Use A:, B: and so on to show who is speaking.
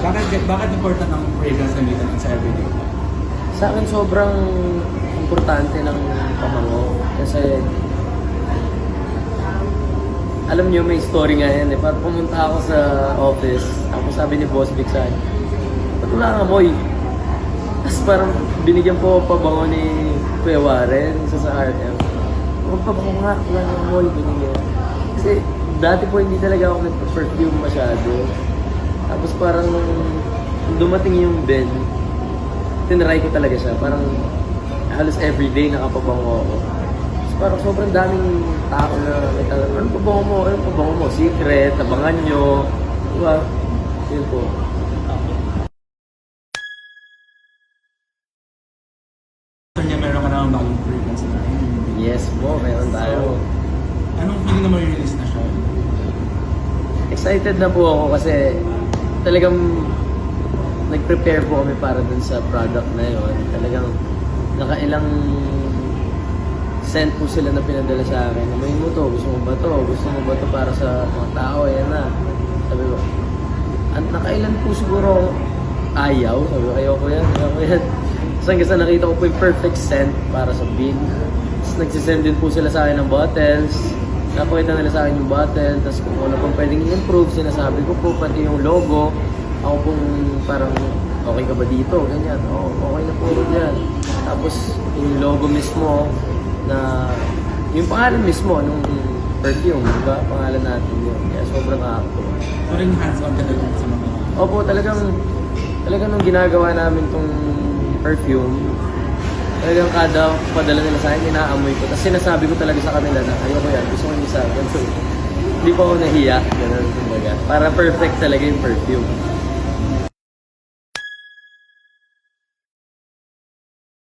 A: Bakit important ang fragrance na dito sa everyday?
B: Sa akin sobrang importante ng pabango kasi alam niyo may story nga yan eh. Parang pumunta ako sa office, tapos sabi ni Boss Vic sa akin, ba't wala kang amoy? Tapos parang binigyan po pabango ni Kuya Warren, isa sa RM. Magpabango nga, wala kang amoy, binigyan. Kasi dati po hindi talaga ako nag-perfume masyado. Tapos parang nung dumating yung Ben, tinry ko talaga siya. Parang halos everyday nakapabango ako. Tapos parang sobrang daming tao na nagtatanong, ano pabango mo? Ano pabango mo? Secret, tabangan nyo. Diba? Yun po.
A: Niya meron ka naman bagong fragrance na.
B: Yes po, meron tayo.
A: Anong feeling na ma-release na siya?
B: Excited na po ako kasi talagang nag-prepare po kami para dun sa product na yun. Talagang nakailang send po sila na pinadala sa akin. May mo to, gusto mo ba to? Gusto mo ba to para sa mga tao? Ayan na. Sabi ko, nakailan po siguro ayaw. Sabi ko, ayoko yan. Tapos hanggang sa nakita ko po yung perfect scent para sa bin. Tapos nagsisend din po sila sa akin ng bottles. Napakita nila sa akin yung bottle, tapos kung ano pong pwedeng i-improve, sinasabi ko po, pati yung logo, ako pong parang, okay ka ba dito? Ganyan, okay na po yan. Tapos yung logo mismo, na yung pangalan mismo, nung perfume, diba? Pangalan natin yun. Kaya sobrang nakakatuwa.
A: So rin hands-on ka talaga sa mga...
B: Opo, talagang nung ginagawa namin tong perfume, talagang kada padala nila sa akin, inaamoy ko. Tapos sinasabi ko talaga sa kanila na ayoko yan, gusto ko yung isa. Hindi pa ako nahiya. Ganun, kumbaga. Para perfect talaga yung perfume.